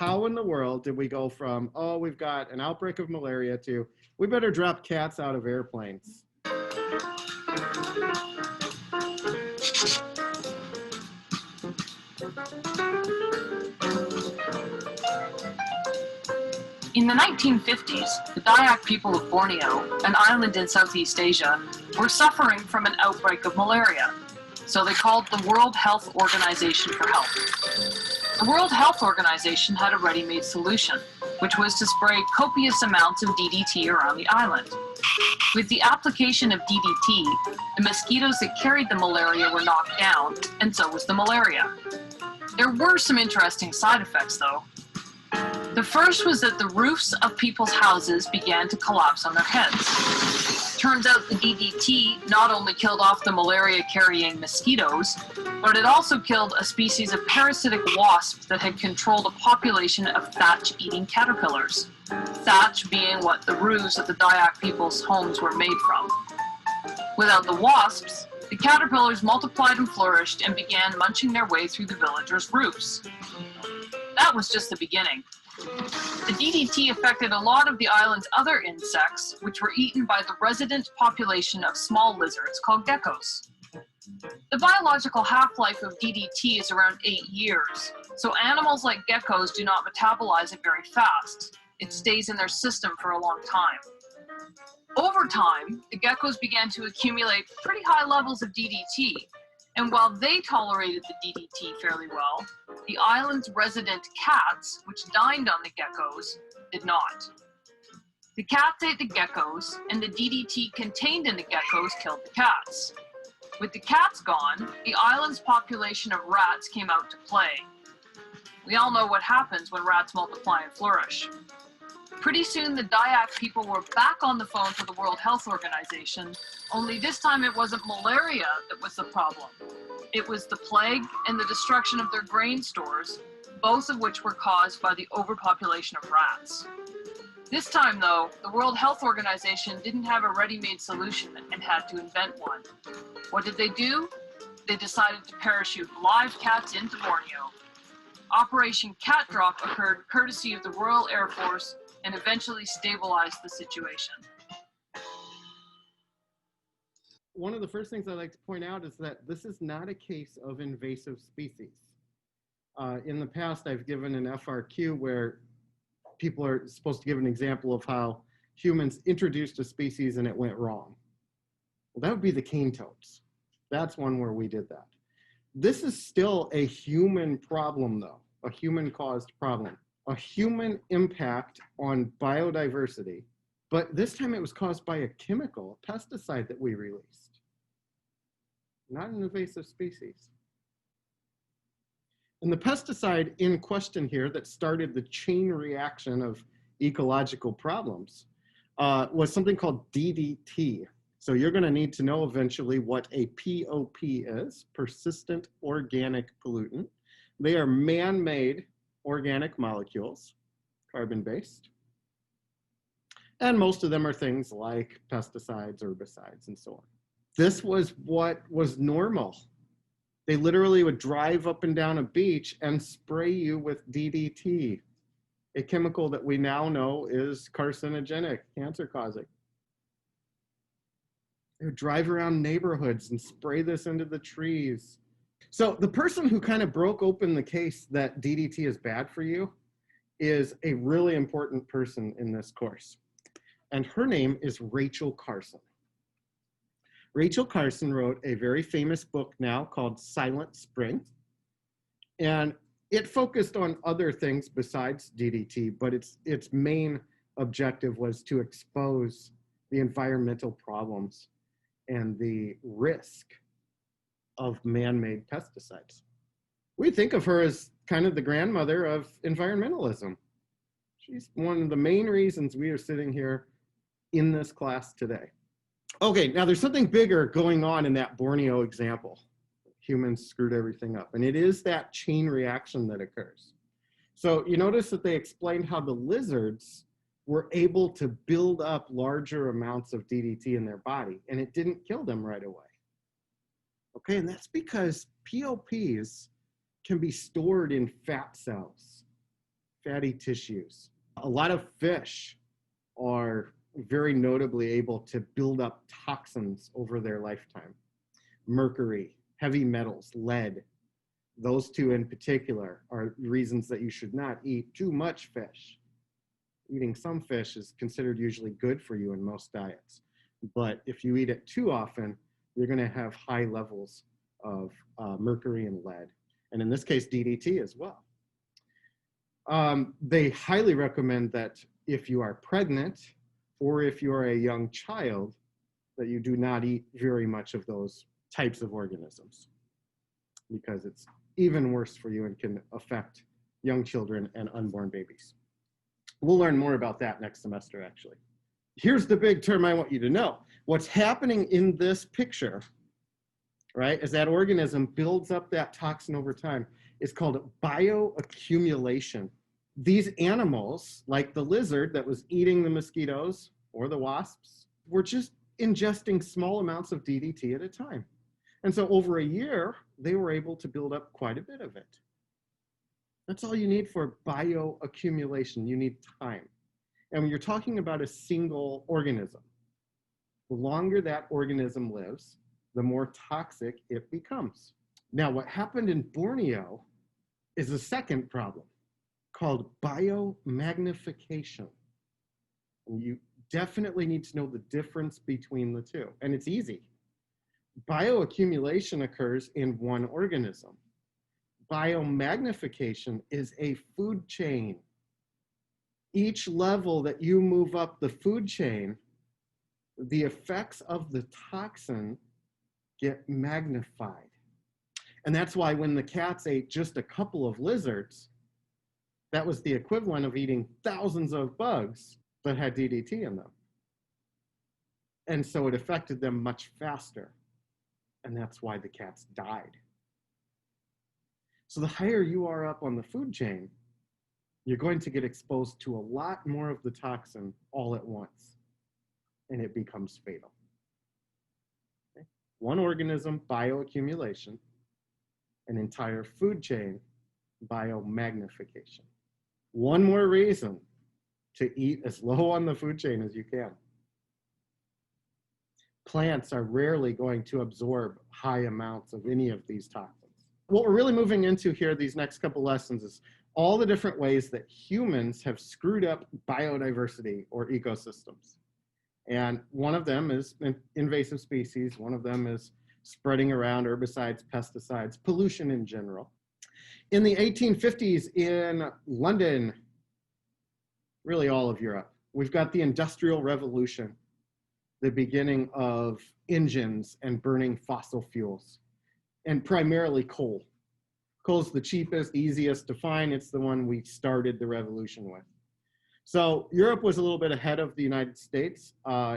how in the world did we go from, oh, we've got an outbreak of malaria to, we better drop cats out of airplanes? In the 1950s, the Dayak people of Borneo, an island in Southeast Asia, were suffering from an outbreak of malaria, so they called the World Health Organization for help. The World Health Organization had a ready-made solution, which was to spray copious amounts of DDT around the island. With the application of DDT, the mosquitoes that carried the malaria were knocked down, and so was the malaria. There were some interesting side effects, though. The first was that the roofs of people's houses began to collapse on their heads. Turns out the DDT not only killed off the malaria-carrying mosquitoes, but it also killed a species of parasitic wasps that had controlled a population of thatch-eating caterpillars. Thatch being what the roofs of the Dayak people's homes were made from. Without the wasps, the caterpillars multiplied and flourished and began munching their way through the villagers' roofs. That was just the beginning. The DDT affected a lot of the island's other insects, which were eaten by the resident population of small lizards called geckos. The biological half-life of DDT is around 8 years, so animals like geckos do not metabolize it very fast. It stays in their system for a long time. Over time, the geckos began to accumulate pretty high levels of DDT, and while they tolerated the DDT fairly well, the island's resident cats, which dined on the geckos, did not. The cats ate the geckos, and the DDT contained in the geckos killed the cats. With the cats gone, the island's population of rats came out to play. We all know what happens when rats multiply and flourish. Pretty soon the Dayak people were back on the phone to the World Health Organization, only this time it wasn't malaria that was the problem. It was the plague and the destruction of their grain stores, both of which were caused by the overpopulation of rats. This time though, the World Health Organization didn't have a ready-made solution and had to invent one. What did they do? They decided to parachute live cats into Borneo. Operation Cat Drop occurred courtesy of the Royal Air Force and eventually stabilized the situation. One of the first things I'd like to point out is that this is not a case of invasive species. In the past, I've given an FRQ where people are supposed to give an example of how humans introduced a species and it went wrong. Well, that would be the cane toads. That's one where we did that. This is still a human problem though, a human-caused problem. A human impact on biodiversity, but this time it was caused by a chemical, a pesticide that we released, not an invasive species. And the pesticide in question here that started the chain reaction of ecological problems was something called DDT. So you're going to need to know eventually what a POP is, persistent organic pollutant. They are man-made organic molecules, carbon-based. And most of them are things like pesticides, herbicides, and so on. This was what was normal. They literally would drive up and down a beach and spray you with DDT, a chemical that we now know is carcinogenic, cancer-causing. They would drive around neighborhoods and spray this into the trees. So the person who kind of broke open the case that DDT is bad for you is a really important person in this course. And her name is Rachel Carson. Rachel Carson wrote a very famous book now called Silent Spring. And it focused on other things besides DDT, but its main objective was to expose the environmental problems and the risk of man-made pesticides. We think of her as kind of the grandmother of environmentalism. She's one of the main reasons we are sitting here in this class today. Okay, now there's something bigger going on in that Borneo example. Humans screwed everything up, and it is that chain reaction that occurs. So you notice that they explained how the lizards were able to build up larger amounts of DDT in their body, and it didn't kill them right away. Okay, and that's because POPs can be stored in fat cells. fatty tissues. A lot of fish are very notably able to build up toxins over their lifetime. Mercury, heavy metals, lead, those two in particular are reasons that you should not eat too much fish. Eating some fish is considered usually good for you in most diets. But if you eat it too often, you're going to have high levels of mercury and lead. And in this case, DDT as well. They highly recommend that if you are pregnant or if you are a young child, that you do not eat very much of those types of organisms, because it's even worse for you and can affect young children and unborn babies. We'll learn more about that next semester, actually. Here's the big term I want you to know. What's happening in this picture, right, as that organism builds up that toxin over time, is called bioaccumulation. These animals, like the lizard that was eating the mosquitoes or the wasps, were just ingesting small amounts of DDT at a time. And so over a year, they were able to build up quite a bit of it. That's all you need for bioaccumulation. You need time. And when you're talking about a single organism, the longer that organism lives, the more toxic it becomes. Now, what happened in Borneo is a second problem called biomagnification. And you definitely need to know the difference between the two. And it's easy. Bioaccumulation occurs in one organism. Biomagnification is a food chain. Each level that you move up the food chain, the effects of the toxin get magnified. And that's why when the cats ate just a couple of lizards, that was the equivalent of eating thousands of bugs that had DDT in them. And so it affected them much faster. And that's why the cats died. So the higher you are up on the food chain, you're going to get exposed to a lot more of the toxin all at once, and it becomes fatal. Okay? One organism, bioaccumulation; an entire food chain, biomagnification. One more reason to eat as low on the food chain as you can. Plants are rarely going to absorb high amounts of any of these toxins. What we're really moving into here, these next couple lessons, is all the different ways that humans have screwed up biodiversity or ecosystems. And one of them is invasive species. One of them is spreading around herbicides, pesticides, pollution in general. In the 1850s in London, really all of Europe, we've got the Industrial Revolution, the beginning of engines and burning fossil fuels, and primarily coal. Coal's the cheapest, easiest to find. It's the one we started the revolution with. So Europe was a little bit ahead of the United States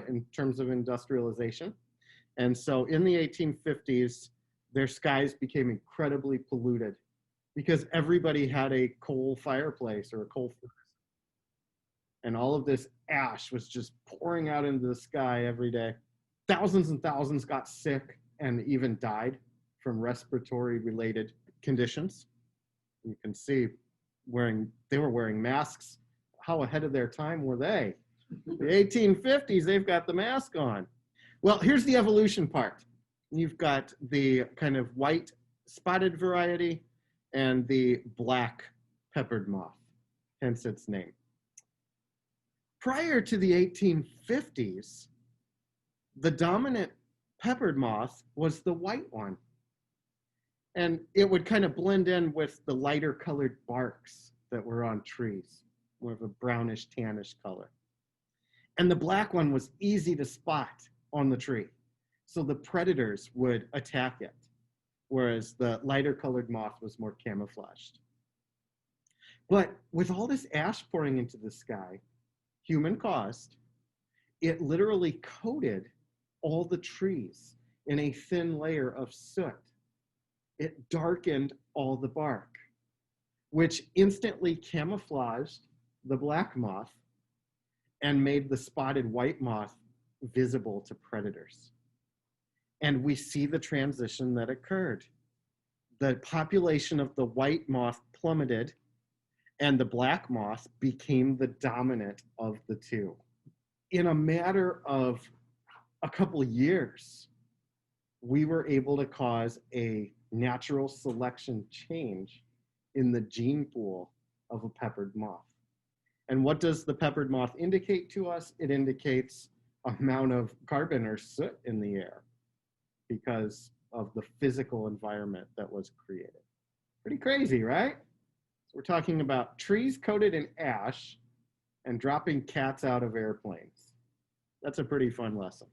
in terms of industrialization. And so in the 1850s, their skies became incredibly polluted because everybody had a coal fireplace or a coal furnace. And all of this ash was just pouring out into the sky every day. Thousands and thousands got sick and even died from respiratory related conditions. You can see they were wearing masks. How ahead of their time were they? The 1850s, they've got the mask on. Well, here's the evolution part. You've got the kind of white spotted variety and the black peppered moth, hence its name. Prior to the 1850s, the dominant peppered moth was the white one. And it would kind of blend in with the lighter colored barks that were on trees, more of a brownish, tannish color. And the black one was easy to spot on the tree. So the predators would attack it, whereas the lighter colored moth was more camouflaged. But with all this ash pouring into the sky, human caused, it literally coated all the trees in a thin layer of soot. It darkened all the bark, which instantly camouflaged the black moth and made the spotted white moth visible to predators. And we see the transition that occurred. The population of the white moth plummeted, And the black moth became the dominant of the two. In a matter of a couple years, we were able to cause a natural selection change in the gene pool of a peppered moth. And what does the peppered moth indicate to us? It indicates amount of carbon or soot in the air because of the physical environment that was created. Pretty crazy, right? So we're talking about trees coated in ash and dropping cats out of airplanes. That's a pretty fun lesson.